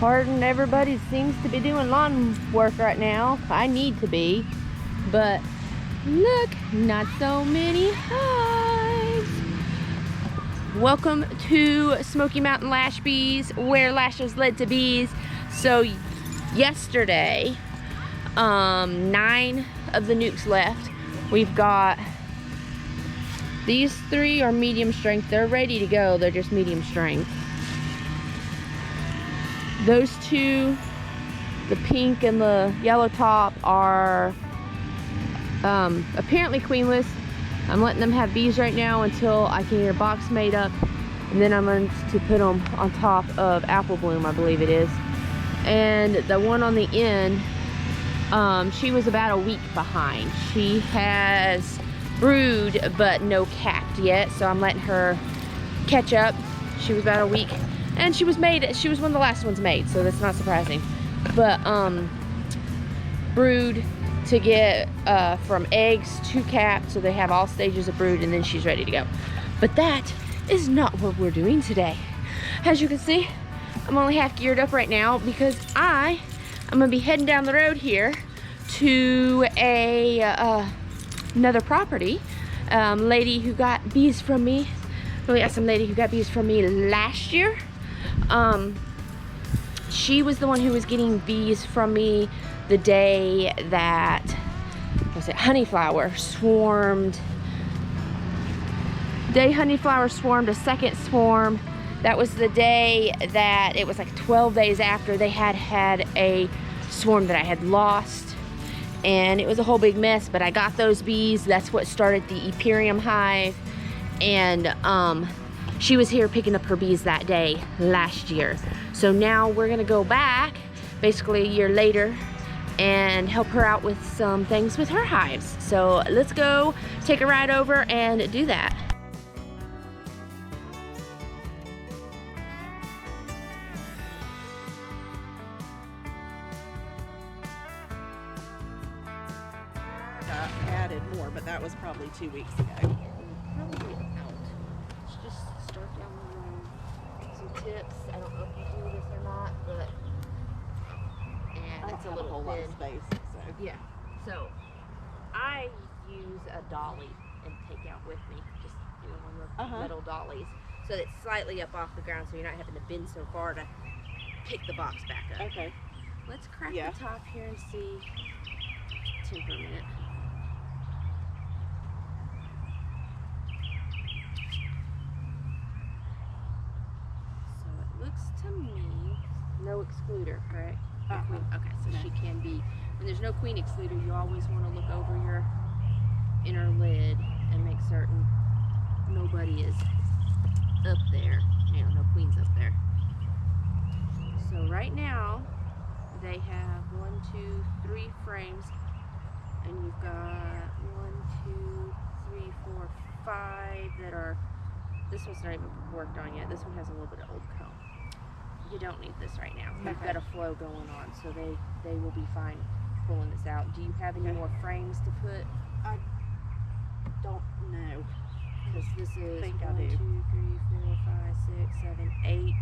Pardon, everybody seems to be doing lawn work right now. I need to be, but look, not so many hives. Welcome to Smoky Mountain Lash Bees, where lashes led to bees. So yesterday, 9 of the nukes left. We've got these 3 are medium strength. They're ready to go. They're just medium strength. Those 2, the pink and the yellow top, are apparently queenless. I'm letting them have bees right now until I can get a box made up, and then I'm going to put them on top of Apple Bloom, I believe it is. And the one on the end, she was about a week behind. She has brood but no capped yet, so I'm letting her catch up. She was about a week. And she was one of the last ones made, so that's not surprising. But brood to get from eggs to capped, so they have all stages of brood, and then she's ready to go. But that is not what we're doing today. As you can see, I'm only half geared up right now because I'm gonna be heading down the road here to another property. Lady who got bees from me, really awesome lady who got bees from me last year. She was the one who was getting bees from me the day that, honeyflower swarmed. Honeyflower swarmed a second swarm. That was the day that, it was like 12 days after they had a swarm that I had lost. And it was a whole big mess, but I got those bees. That's what started the Epirium hive. And she was here picking up her bees that day last year. So now we're gonna go back basically a year later and help her out with some things with her hives. So let's go take a ride over and do that. Added more, but that was probably 2 weeks ago. Probably out. Let's just start down the road. Some tips. I don't know if you do this or not, but It's a whole lot of space. So. Yeah. So I use a dolly and take out with me, just one of the metal dollies, so it's slightly up off the ground, so you're not having to bend so far to pick the box back up. Okay. Let's crack the top here and see temperament. So it looks to me, no excluder, correct? Okay, so she can be, when there's no queen excluder, you always want to look over your inner lid and make certain nobody is up there, no queens up there. So right now they have 1, 2, 3 frames, and you've got 1, 2, 3, 4, 5 that are, this one's not even worked on yet. This one has a little bit of old comb. You don't need this right now. You've got a flow going on, so they will be fine pulling this out. Do you have any more frames to put? I don't know. Because this is 1, 2, 3, I do. 4, 5, 6, 7, 8.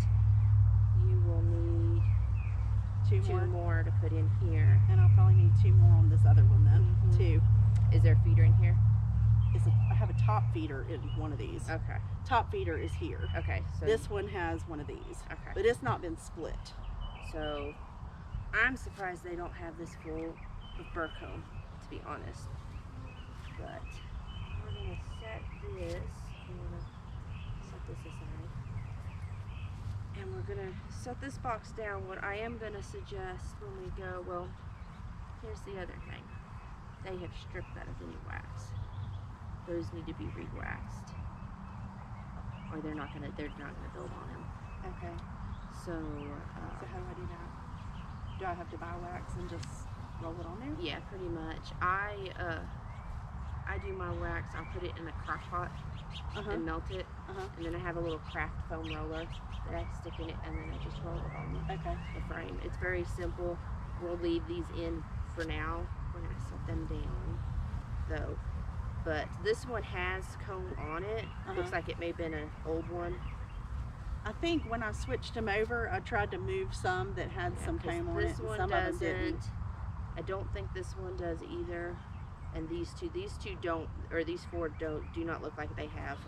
You will need 2 more to put in here. And I'll probably need 2 more on this other one then, too. Is there a feeder in here? I have a top feeder in one of these. Okay. Top feeder is here. Okay. So this one has one of these. Okay. But it's not been split. So I'm surprised they don't have this full of burr comb, to be honest. But we're gonna set this. I'm gonna set this aside. And we're gonna set this box down. What I am gonna suggest when we go, well, here's the other thing. They have stripped that of any wax. Those need to be re-waxed, or they're not gonna build on them. Okay. So So how do I do that? Do I have to buy wax and just roll it on there? yeah, pretty much. I do my wax. I'll put it in a crock pot and melt it, and then I have a little craft foam roller that I stick in it, and then I just roll it on the frame. It's very simple. We'll leave these in for now. We're gonna set them down though. But this one has comb on it. Looks like it may have been an old one. I think when I switched them over, I tried to move some that had Yeah, some 'cause comb on it, this and one some of them didn't. doesn't. I don't think this one does either. And these two don't, or these four do not look like they have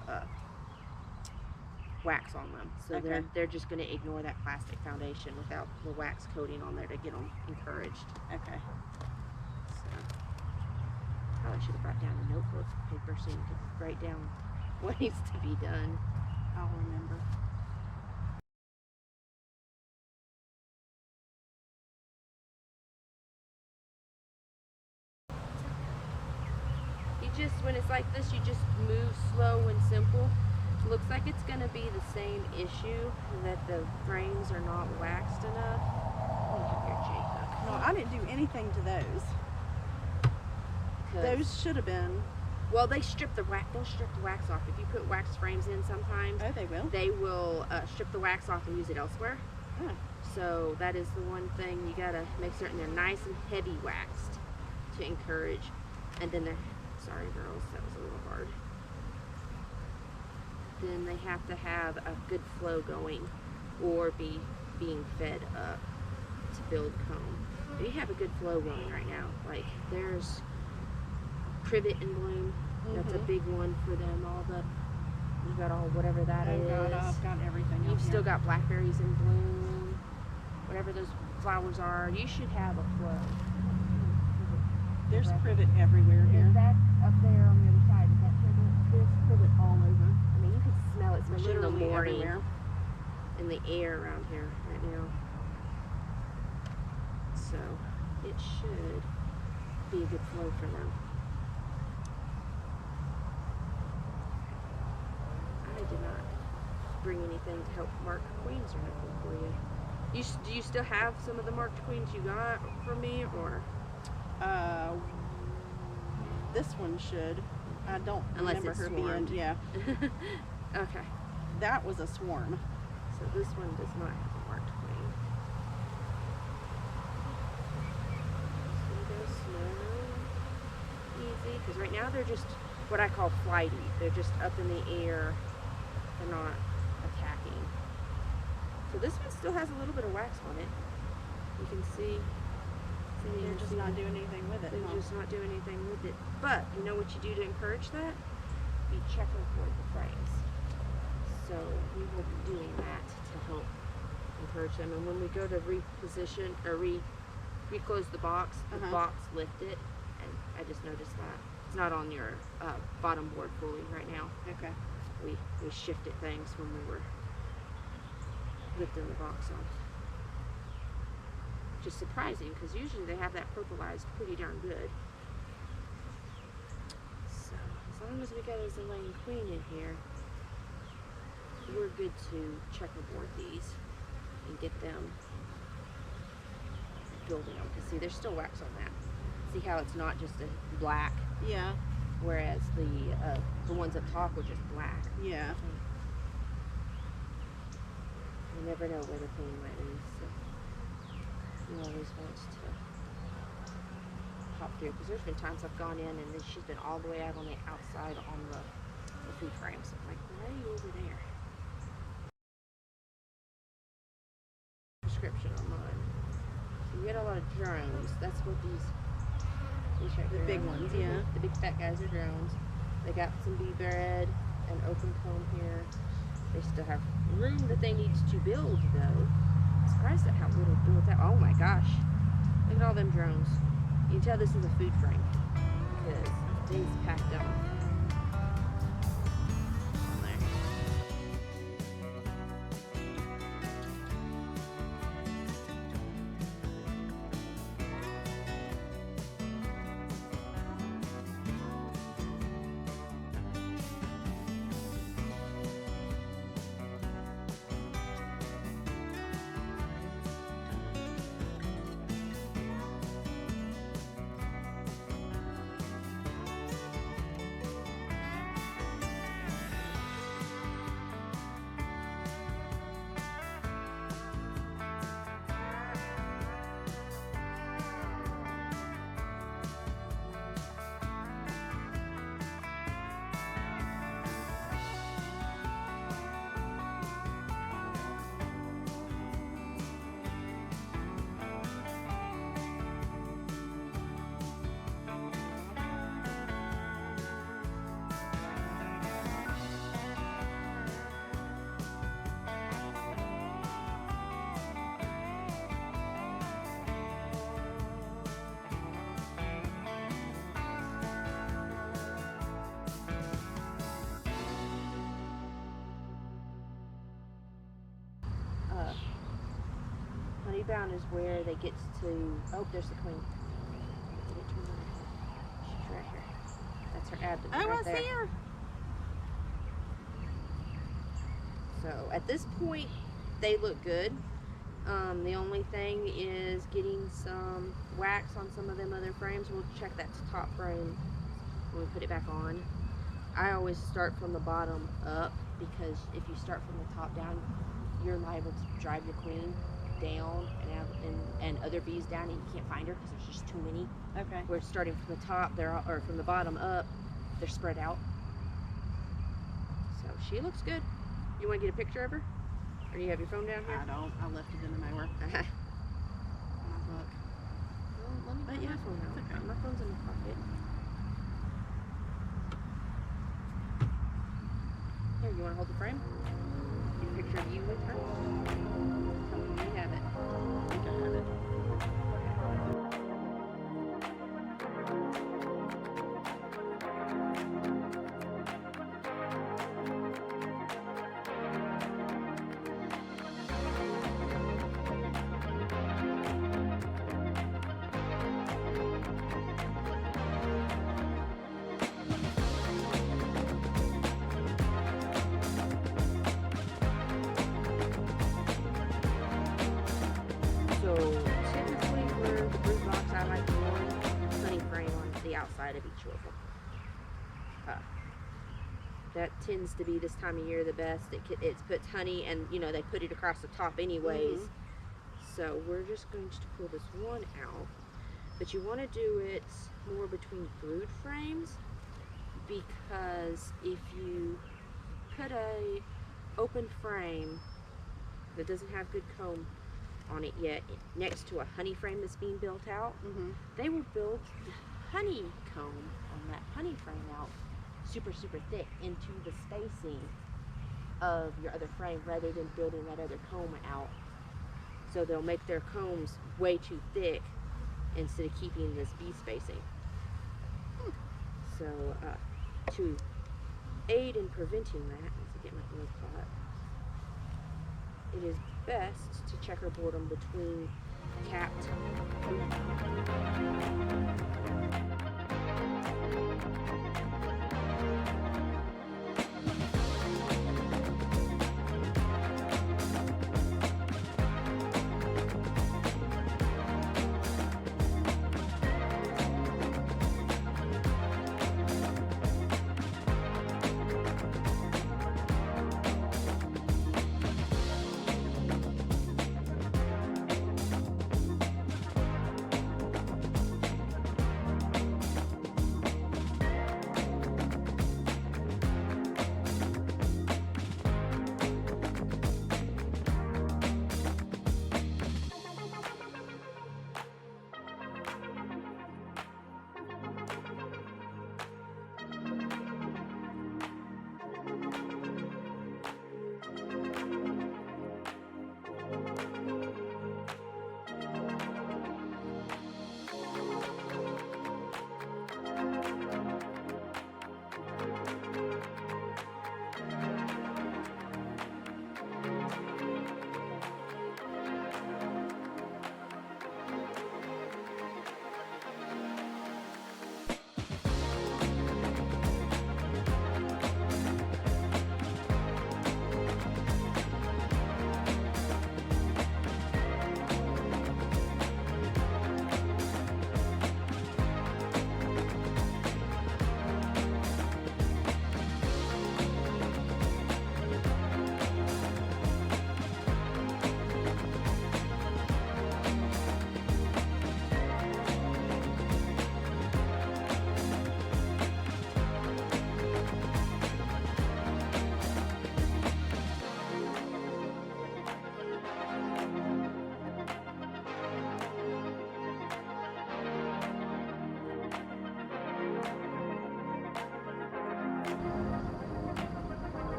wax on them. So Okay. they're just going to ignore that plastic foundation without the wax coating on there to get them encouraged. Okay. So probably should have brought down a notebook paper so you could write down what needs to be done. I'll remember. You just, when it's like this, you just move slow and simple. Looks like it's going to be the same issue, that the frames are not waxed enough. Let me have your J-hook. No, I didn't do anything to those. Those should have been. Well, they strip the wax. They'll strip the wax off. If you put wax frames in, sometimes Oh, they will. they will strip the wax off and use it elsewhere. Oh. So that is the one thing you gotta make certain they're nice and heavy waxed to encourage. And then they're, sorry girls, that was a little hard. Then they have to have a good flow going, or be being fed up to build comb. But you have a good flow going right now. Like there's privet in bloom. That's a big one for them. All the, you got all whatever that is. God, I've got everything. You've out still here. got blackberries in bloom. Whatever those flowers are, you should have a flow. There's privet everywhere here. Is that up there on the other side? Is that privet? There's privet all over. I mean, you could smell it, especially in the Literally morning. everywhere. In the air around here right now. So it should be a good flow for them. I did not bring anything to help mark queens or nothing for you. Do you still have some of the marked queens you got for me, or? This one should. I don't Unless remember it's her swarmed. being. Yeah. Okay. That was a swarm. So this one does not have a marked queen. Just gonna go slow, easy, because right now they're just what I call flighty. They're just up in the air. They're not attacking. So this one still has a little bit of wax on it. You can see. They're just not doing anything with it. They're Huh? just not doing anything with it. But you know what you do to encourage that? You checkerboard the frames. So we will be doing that to help encourage them. And when we go to reposition or reclose the box Uh-huh. lifted. And I just noticed that it's not on your bottom board fully right now. Okay. We shifted things when we were lifting the box off. Which is surprising because usually they have that purplized pretty darn good. So as long as we got a Zelane Queen in here, we're good to checkerboard these and get them building them. Because see, there's still wax on that. See how it's not just a black, Yeah. whereas the ones up top were just black. Yeah. You never know where the queen might be, so you always want to pop through. Because there's been times I've gone in and then she's been all the way out on the outside on the food frames. I'm like, why are you over there? Prescription on mine. So you get a lot of drones. That's what these right The here big are. ones, Mhm. yeah. The big fat guys are drones. They got some bee bread and open comb here. They still have room that they need to build though. I'm surprised at how little built out. Oh my gosh. Look at all them drones. You can tell this is a food frame because these packed up. rebound is where they get to. Oh, there's the queen. She's right here. That's her abdomen. Oh, right I there. see her. So at this point, they look good. The only thing is getting some wax on some of them other frames. We'll check that top frame when we put it back on. I always start from the bottom up because if you start from the top down, you're liable to drive your queen down and other bees down, and you can't find her because there's just too many. Okay. We're starting from the top, or from the bottom up, they're spread out. So she looks good. You want to get a picture of her? Or do you have your phone down here? I don't. I left it in the mower. Uh-huh. My book. Well, let me But put yeah, my phone out. it's okay. My phone's in my pocket. Here, you want to hold the frame? Get a picture of you with her? Tell me when you have it. I think I have it. So typically for the brood box, I like one honey frame on the outside of each of them. That tends to be this time of year the best. It puts honey, and you know they put it across the top anyways. So we're just going to pull this one out. But you want to do it more between brood frames, because if you put a open frame that doesn't have good comb on it yet next to a honey frame that's being built out, they will build the honeycomb on that honey frame out super thick into the spacing of your other frame rather than building that other comb out. So they'll make their combs way too thick instead of keeping this bee spacing. So to aid in preventing that, let's get my glove pot, it is best to checkerboard them between capped brood.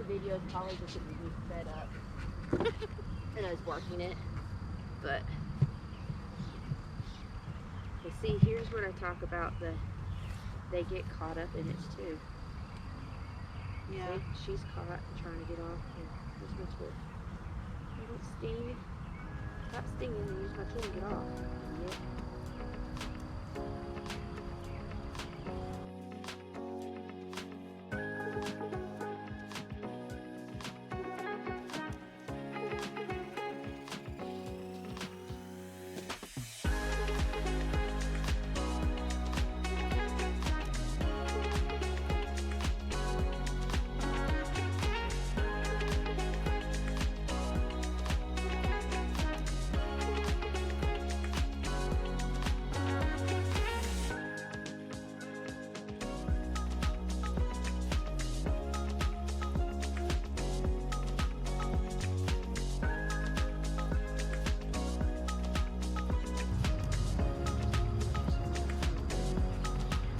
Videos probably just didn't be set up and I was working it, but you see, here's where I talk about they get caught up in it too. Yeah. See, she's caught trying to get off. And this one's good. They don't sting. Stop stinging and use my tool and get off. Yep.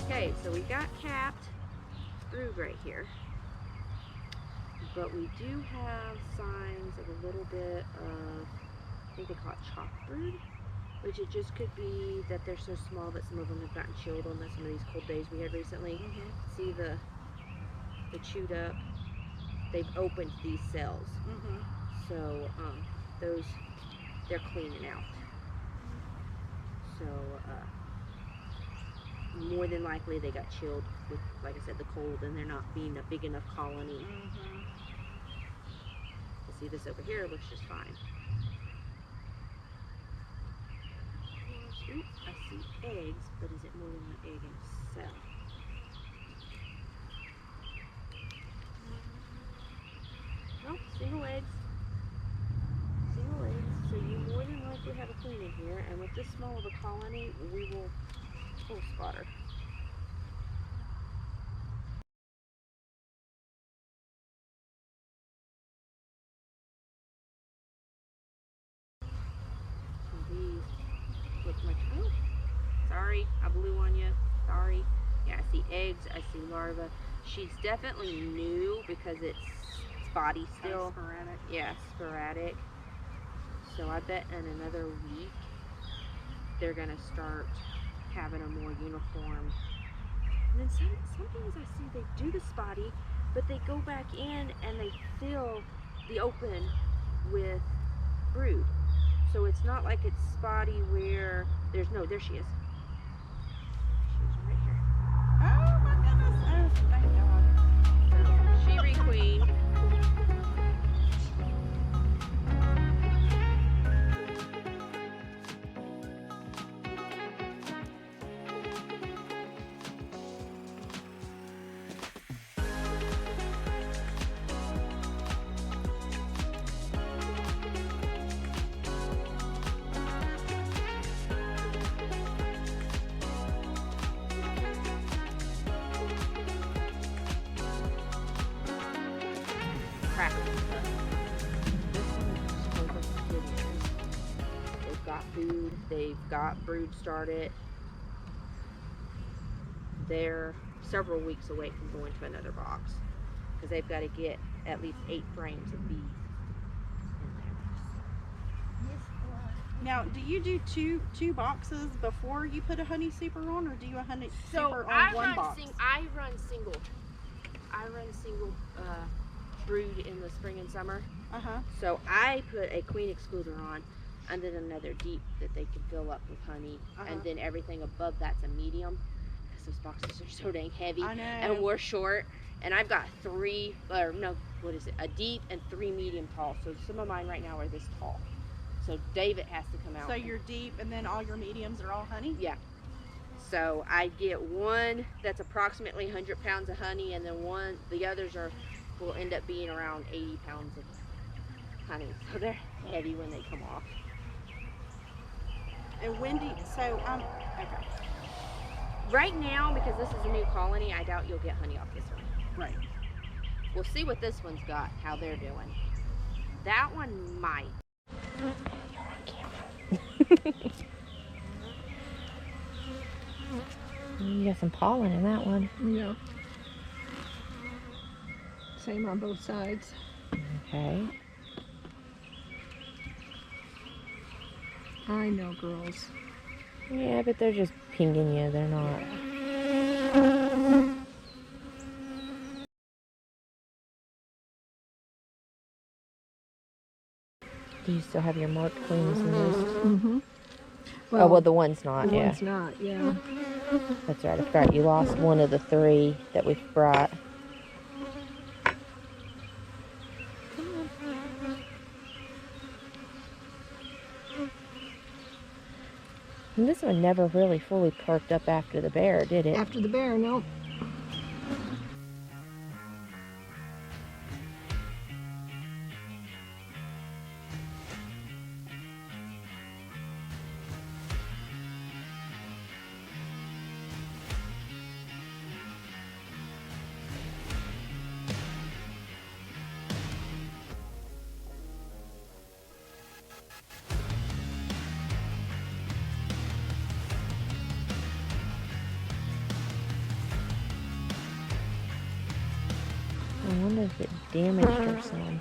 Okay, so we got capped brood right here, but we do have signs of a little bit of, I think they call it chalk brood, which it just could be that they're so small that some of them have gotten chilled on some of these cold days we had recently. See the chewed up, they've opened these cells. So those, they're cleaning out. So more than likely they got chilled with, like I said, the cold, and they're not being a big enough colony. See, this over here looks just fine. Oops, I see eggs, but is it more than one egg in a cell? Nope, single eggs. Single eggs, so you more than likely have a queen in here, and with this small of a colony, we will pull spotter. These look much, oh, sorry, I blew on you, sorry. Yeah, I see eggs, I see larvae. She's definitely new because it's spotty still. Sporadic. Yeah, sporadic. So I bet in another week they're gonna start having a more uniform. And then some days I see they do the spotty, but they go back in and they fill the open with brood. So it's not like it's spotty where there's no, there she is. She's right here. Oh my goodness. Oh, thank God. She requeened. They've got food, they've got brood started. They're several weeks away from going to another box because they've got to get at least 8 frames of bees in there. Now, do you do two boxes before you put a honey super on, or do you a honey super on one box? I run single. Brood in the spring and summer. So I put a queen excluder on, and then another deep that they can fill up with honey, and then everything above that's a medium, because those boxes are so dang heavy. I know. And we're short, and I've got 3, or no, what is it? A deep and 3 medium tall. So some of mine right now are this tall. So David has to come out. So you're deep, and then all your mediums are all honey? Yeah. So I get one that's approximately 100 pounds of honey, and then the others will end up being around 80 pounds of honey. So they're heavy when they come off. And when do you, okay. Right now, because this is a new colony, I doubt you'll get honey off this one. Right. We'll see what this one's got, how they're doing. That one might. You're on camera. You got some pollen in that one. Yeah. Same on both sides. Okay. I know, girls. Yeah, but they're just pinging you. They're not. Yeah. Do you still have your marked queens in this? Mm-hmm. Oh, well, the one's not, the yeah. one's not, yeah. That's right, I forgot you lost one of the 3 that we brought. And this one never really fully perked up after the bear, did it? After the bear, no. I wonder if it damaged her some.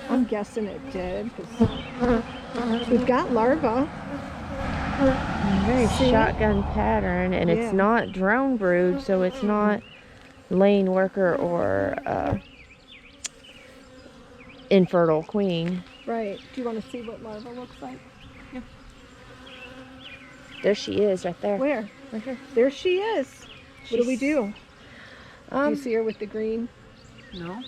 I'm guessing it did, because we've got larvae. Very See? shotgun pattern, and Yeah. it's not drone brood, so it's not lane worker or infertile queen. Right. Do you want to see what larva looks like? There she is, right there. Where? Right here. There she is. What do we do? Do you Um, see her with the green? No.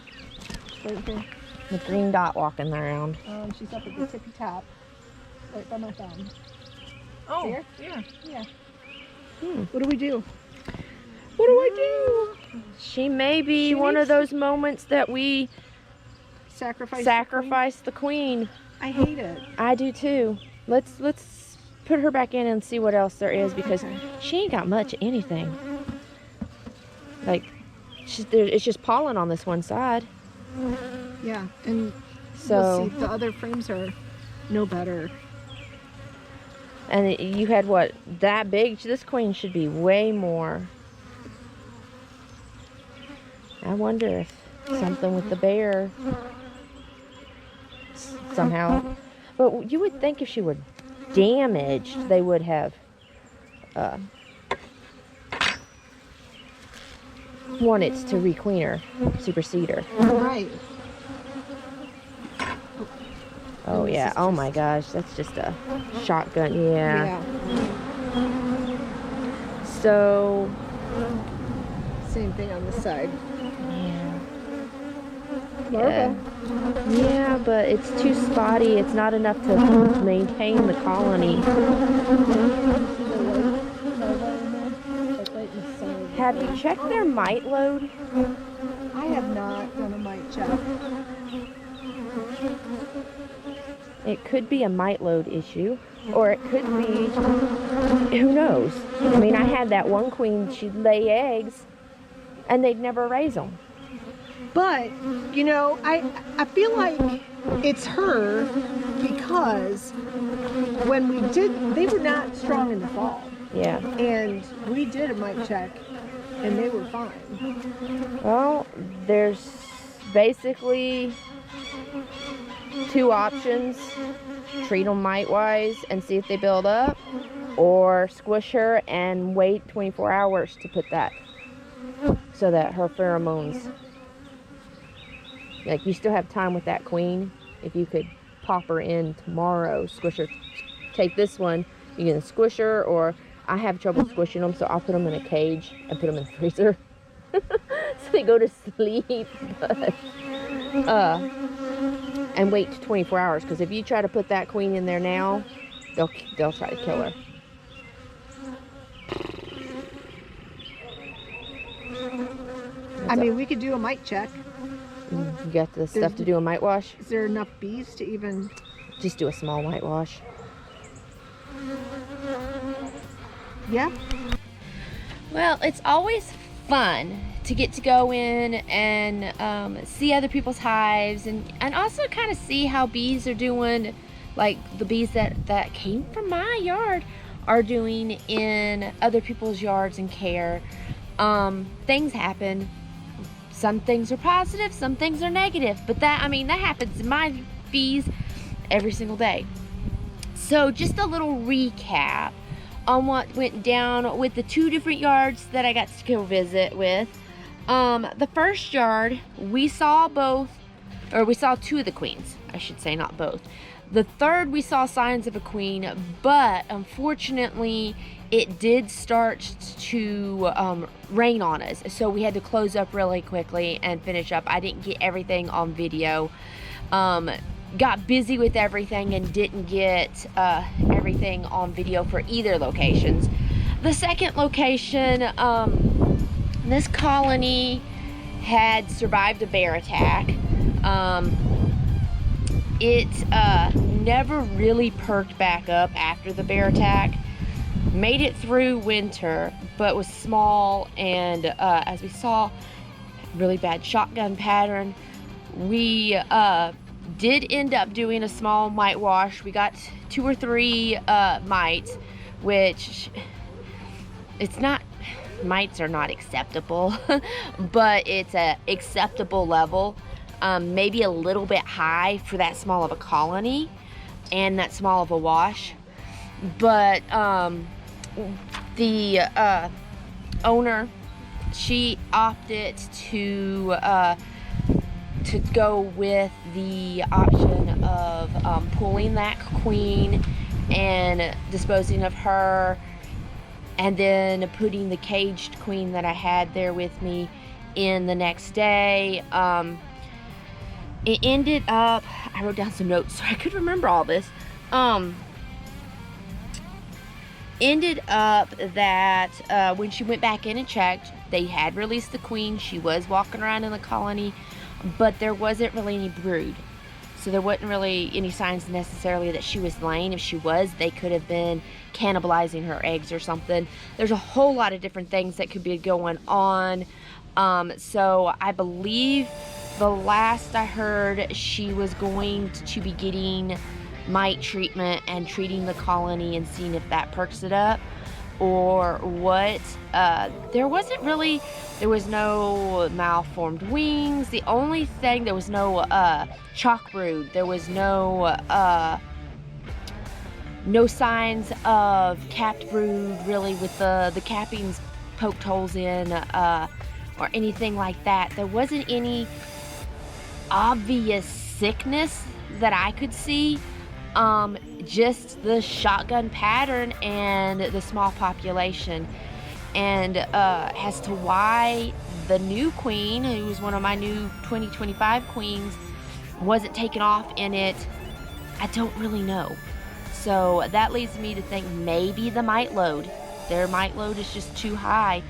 Right here. the green dot walking around. She's up at the tippy top. Right by my thumb. Oh, See her? yeah. Yeah. Hmm. What do we do? What do I do? She may be She one needs of those moments that we Sacrifice. sacrifice the queen. I hate it. I do too. Let's put her back in and see what else there is, because Okay. she ain't got much of anything. Like, it's just pollen on this one side. Yeah, and So, we'll see. The other frames are no better. and you had what, that big? This queen should be way more. I wonder if something with the bear somehow. But you would think if she were damaged, they would have wanted to requeen her, supersede her. Right. Oh this yeah. is Oh just- my gosh, that's just a shotgun. Yeah. So Same thing on this side. yeah. Larva. Yeah, but it's too spotty. It's not enough to maintain the colony. Have you checked their mite load? I have not done a mite check. It could be a mite load issue, or it could be, who knows? I mean, I had that one queen, she'd lay eggs, and they'd never raise them. But, you know, I feel like it's her because when we did, they were not strong in the fall. Yeah. And we did a mite check and they were fine. Well, there's basically 2 options. Treat them mite-wise and see if they build up, or squish her and wait 24 hours to put that, so that her pheromones, like, you still have time with that queen. If you could pop her in tomorrow, squish her, take this one, you can squish her, or I have trouble squishing them, so I'll put them in a cage and put them in the freezer so they go to sleep. But, and wait 24 hours, because if you try to put that queen in there now, they'll try to kill her. I mean, we could do a mite check. You got the stuff to do a mite wash? Is there enough bees to even... Just do a small mite wash. Yeah? Well, it's always fun to get to go in and see other people's hives, and also kind of see how bees are doing, like the bees that came from my yard are doing in other people's yards and care. Things happen. Some things are positive, some things are negative, but that happens in my bees every single day. So just a little recap on what went down with the 2 different yards that I got to go visit with. The first yard, we saw both or we saw 2 of the queens, I should say, not both. The third, we saw signs of a queen, but unfortunately, it did start to rain on us. So we had to close up really quickly and finish up. I didn't get everything on video. Got busy with everything and didn't get everything on video for either locations. The second location, this colony had survived a bear attack. It never really perked back up after the bear attack. Made it through winter, but was small, and as we saw, really bad shotgun pattern. We did end up doing a small mite wash. We got 2 or 3 mites, which it's not, mites are not acceptable, but it's a acceptable level. Maybe a little bit high for that small of a colony and that small of a wash. But the owner, she opted to go with the option of pulling that queen and disposing of her, and then putting the caged queen that I had there with me in the next day. It ended up, I wrote down some notes so I could remember all this. Ended up that when she went back in and checked, they had released the queen. She was walking around in the colony, but there wasn't really any brood. So there wasn't really any signs necessarily that she was laying. If she was, they could have been cannibalizing her eggs or something. There's a whole lot of different things that could be going on. So I believe the last I heard, she was going to be getting mite treatment and treating the colony and seeing if that perks it up or what. There was no malformed wings. The only thing, there was no chalk brood. There was no signs of capped brood really with the cappings poked holes in or anything like that. There wasn't any obvious sickness that I could see. Just the shotgun pattern and the small population. And as to why the new queen, who was one of my new 2025 queens, wasn't taken off in it, I don't really know. So that leads me to think maybe the mite load. Their mite load is just too high.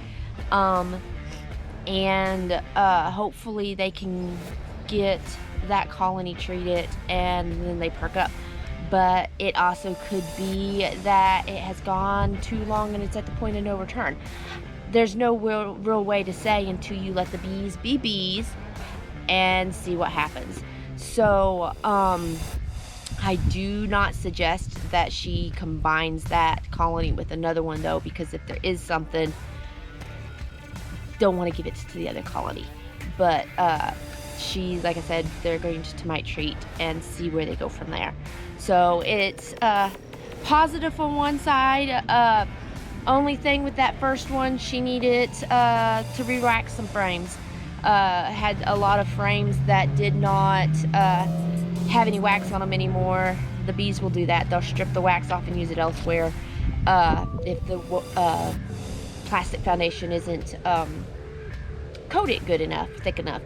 And hopefully they can get that colony treated and then they perk up. But it also could be that it has gone too long and it's at the point of no return. There's no real way to say until you let the bees be bees and see what happens. So I do not suggest that she combines that colony with another one though, because if there is something, don't want to give it to the other colony. But she, like I said, they're going to mite treat and see where they go from there. So it's positive on one side. Only thing with that first one, she needed to re-wax some frames. Had a lot of frames that did not have any wax on them anymore. The bees will do that. They'll strip the wax off and use it elsewhere if the plastic foundation isn't coated good enough, thick enough.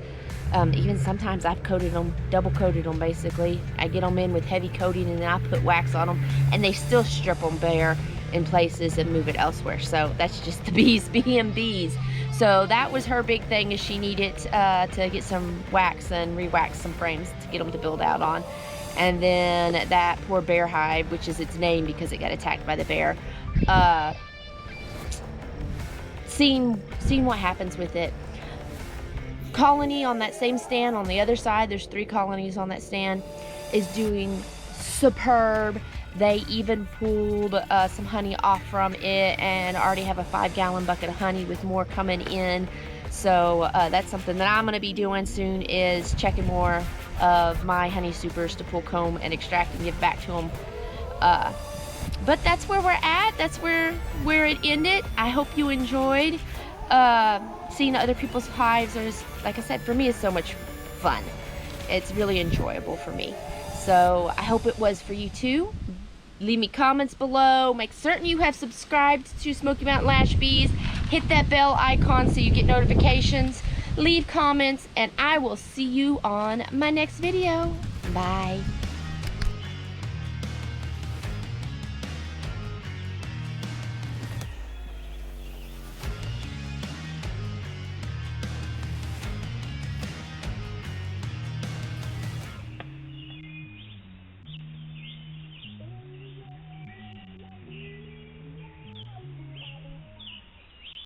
Even sometimes I've coated them, double coated them basically. I get them in with heavy coating and then I put wax on them and they still strip them bare in places and move it elsewhere. So that's just the bees being bees. So that was her big thing, is she needed to get some wax and re-wax some frames to get them to build out on. And then that poor bear hive, which is its name because it got attacked by the bear, seeing what happens with it. Colony on that same stand on the other side, there's 3 colonies on that stand, is doing superb. They even pulled some honey off from it and already have a 5-gallon bucket of honey with more coming in. So that's something that I'm going to be doing soon, is checking more of my honey supers to pull comb and extract and give back to them. But that's where we're at. That's where it ended. I hope you enjoyed. Seeing other people's hives is, like I said, for me is so much fun. It's really enjoyable for me. So I hope it was for you too. Leave me comments below. Make certain you have subscribed to Smoky Mountain Lash Bees. Hit that bell icon so you get notifications. Leave comments, and I will see you on my next video. Bye.